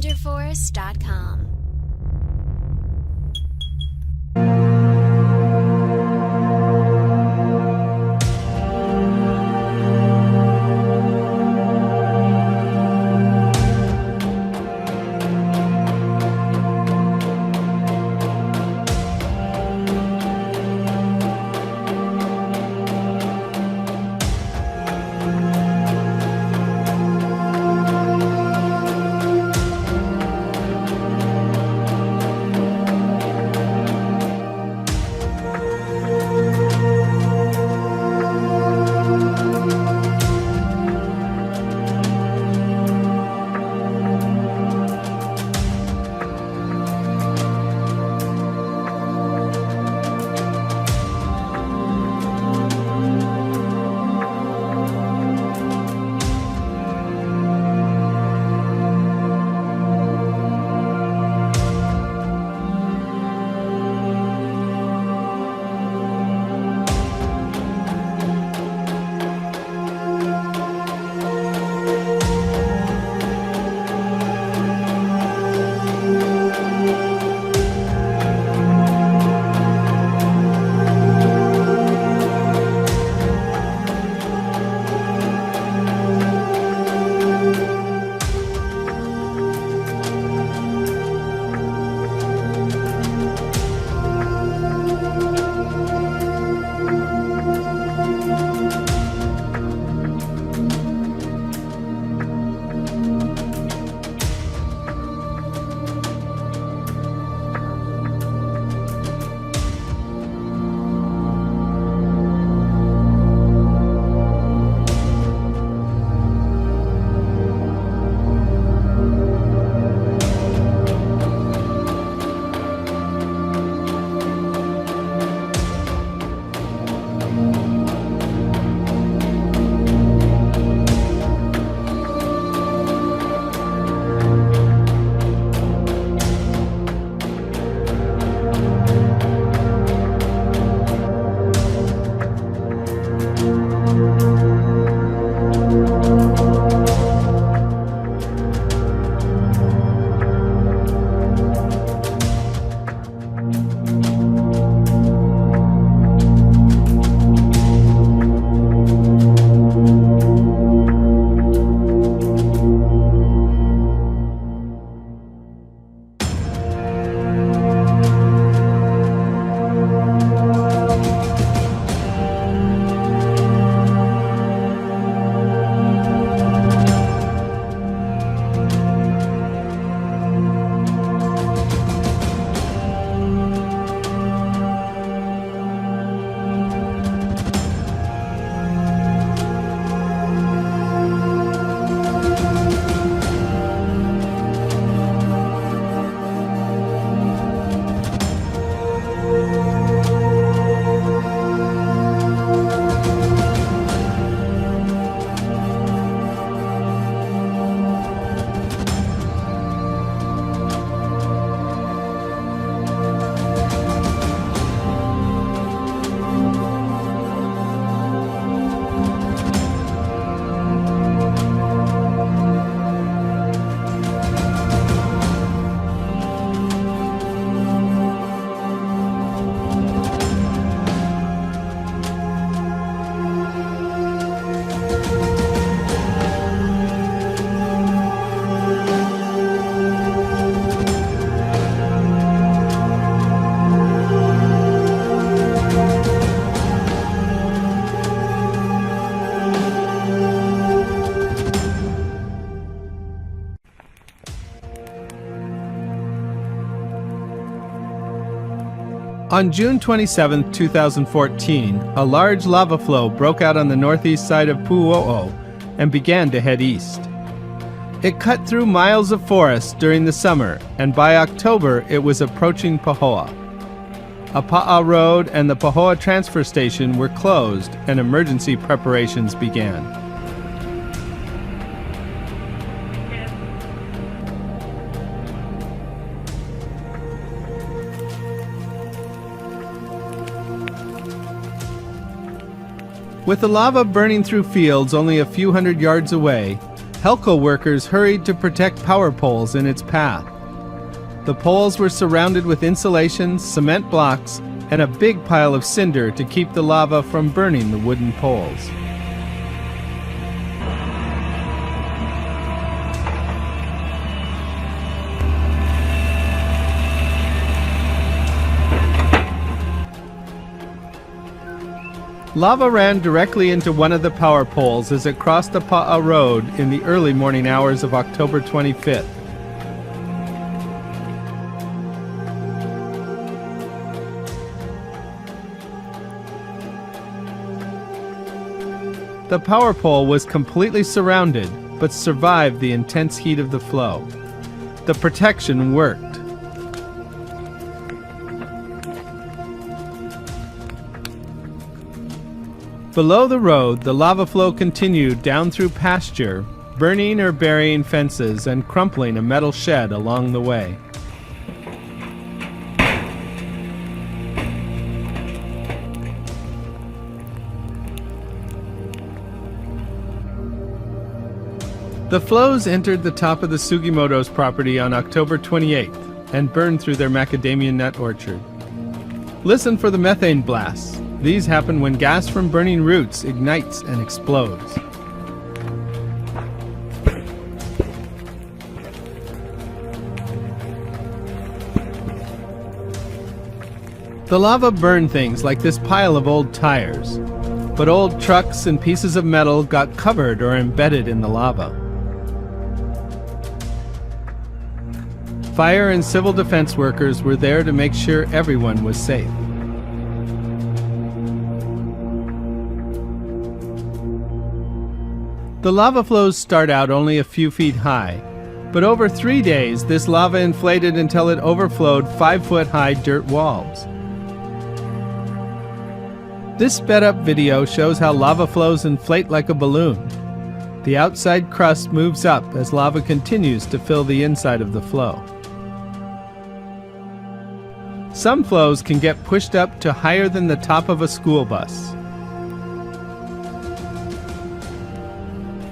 ScavengerForest.com. On June 27, 2014, a large lava flow broke out on the northeast side of Pu'u'o and began to head east. It cut through miles of forest during the summer, and by October it was approaching Pahoa. Apa'a Road and the Pahoa transfer station were closed, and emergency preparations began. With the lava burning through fields only a few hundred yards away, Telco workers hurried to protect power poles in its path. The poles were surrounded with insulation, cement blocks, and a big pile of cinder to keep the lava from burning the wooden poles. Lava ran directly into one of the power poles as it crossed the Pa'a Road in the early morning hours of October 25th. The power pole was completely surrounded, but survived the intense heat of the flow. The protection worked. Below the road, the lava flow continued down through pasture, burning or burying fences and crumpling a metal shed along the way. The flows entered the top of the Sugimoto's property on October 28th and burned through their macadamia nut orchard. Listen for the methane blasts. These happen when gas from burning roots ignites and explodes. The lava burned things like this pile of old tires, but old trucks and pieces of metal got covered or embedded in the lava. Fire and civil defense workers were there to make sure everyone was safe. The lava flows start out only a few feet high, but over 3 days this lava inflated until it overflowed 5-foot-high dirt walls. This sped-up video shows how lava flows inflate like a balloon. The outside crust moves up as lava continues to fill the inside of the flow. Some flows can get pushed up to higher than the top of a school bus.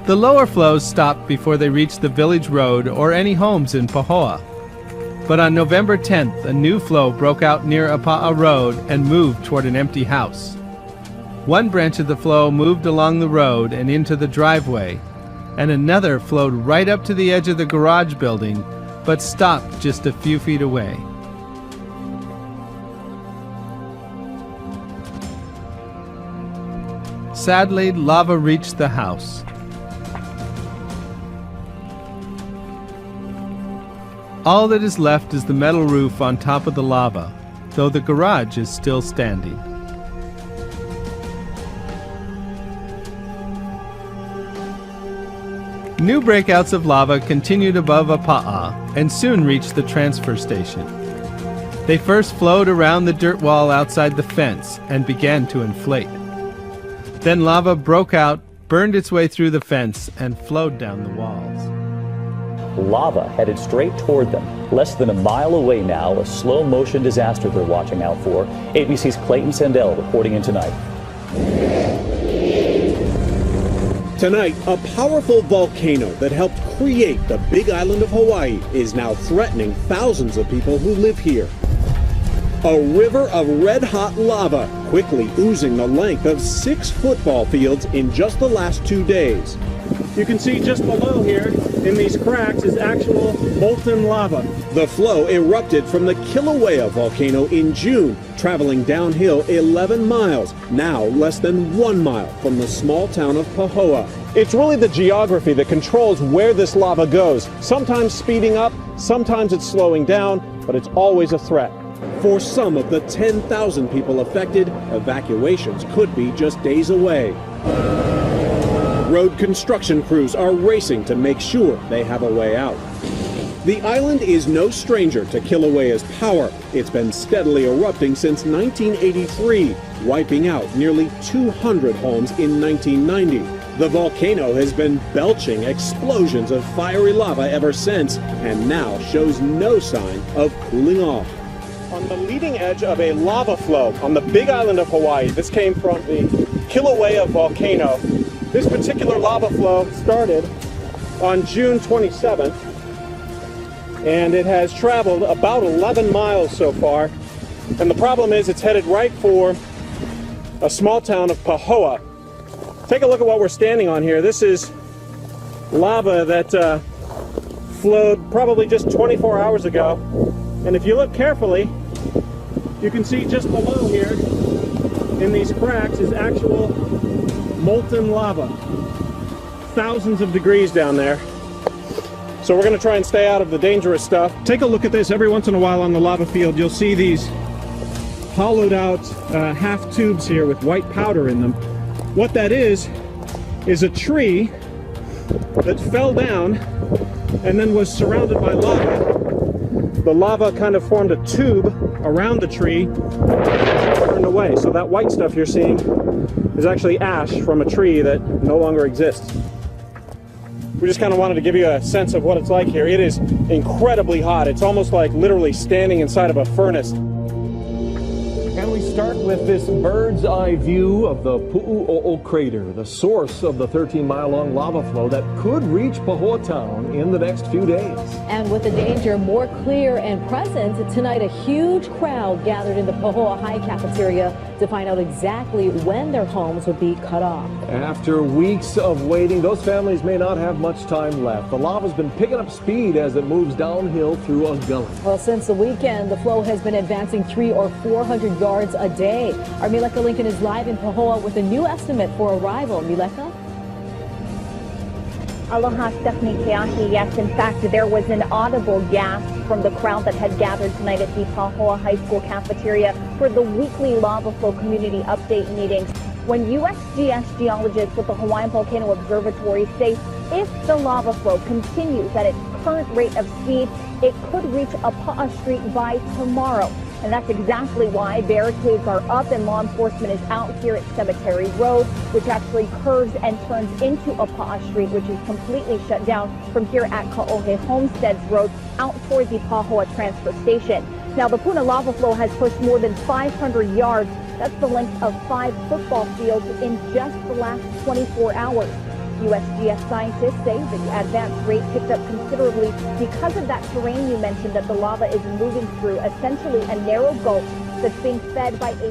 The lower flows stopped before they reached the village road or any homes in Pahoa. But on November 10th, a new flow broke out near Pa'a Road and moved toward an empty house. One branch of the flow moved along the road and into the driveway, and another flowed right up to the edge of the garage building, but stopped just a few feet away. Sadly, lava reached the house. All that is left is the metal roof on top of the lava, though the garage is still standing. New breakouts of lava continued above Pa'a and soon reached the transfer station. They first flowed around the dirt wall outside the fence and began to inflate. Then lava broke out, burned its way through the fence, and flowed down the walls. Lava headed straight toward them. Less than a mile away now, a slow-motion disaster they're watching out for. ABC's Clayton Sandell reporting in tonight. Tonight, a powerful volcano that helped create the Big Island of Hawaii is now threatening thousands of people who live here. A river of red-hot lava quickly oozing the length of 6 football fields in just the last 2 days. You can see just below here, in these cracks, is actual molten lava. The flow erupted from the Kilauea volcano in June, traveling downhill 11 miles, now less than 1 mile from the small town of Pahoa. It's really the geography that controls where this lava goes. Sometimes speeding up, sometimes it's slowing down, but it's always a threat. For some of the 10,000 people affected, evacuations could be just days away. Road construction crews are racing to make sure they have a way out. The island is no stranger to Kilauea's power. It's been steadily erupting since 1983, wiping out nearly 200 homes in 1990. The volcano has been belching explosions of fiery lava ever since, and now shows no sign of cooling off. On the leading edge of a lava flow on the Big Island of Hawaii, this came from the Kilauea volcano. This particular lava flow started on June 27th, and it has traveled about 11 miles so far. And the problem is it's headed right for a small town of Pahoa. Take a look at what we're standing on here. This is lava that flowed probably just 24 hours ago. And if you look carefully, you can see just below here in these cracks is actual molten lava. Thousands of degrees down there. So we're going to try and stay out of the dangerous stuff. Take a look at this. Every once in a while on the lava field, you'll see these hollowed out half tubes here with white powder in them. What that is a tree that fell down and then was surrounded by lava. The lava kind of formed a tube around the tree and turned away. So that white stuff you're seeing is actually ash from a tree that no longer exists. We just kind of wanted to give you a sense of what it's like here. It is incredibly hot. It's almost like literally standing inside of a furnace. And we start with this bird's eye view of the Pu'u'o'o crater, the source of the 13-mile-long lava flow that could reach Pahoa town in the next few days. And with the danger more clear and present, tonight a huge crowd gathered in the Pahoa High cafeteria to find out exactly when their homes would be cut off. After weeks of waiting, those families may not have much time left. The lava's been picking up speed as it moves downhill through a gully. Well, since the weekend, the flow has been advancing 300 or 400 yards a day. Our Mileka Lincoln is live in Pahoa with a new estimate for arrival. Mileka? Aloha, Stephanie Keahi. Yes, in fact, there was an audible gasp from the crowd that had gathered tonight at the Pahoa High School cafeteria for the weekly lava flow community update meetings. When USGS geologists with the Hawaiian Volcano Observatory say if the lava flow continues at its current rate of speed, it could reach Apa'a Street by tomorrow. And that's exactly why barricades are up and law enforcement is out here at Cemetery Road, which actually curves and turns into Apa'a Street, which is completely shut down from here at Ka'ohe Homesteads Road out toward the Pahoa transfer station. Now, the Puna lava flow has pushed more than 500 yards. That's the length of 5 football fields in just the last 24 hours. USGS scientists say the advance rate picked up considerably because of that terrain you mentioned that the lava is moving through, essentially a narrow gulch that's being fed by a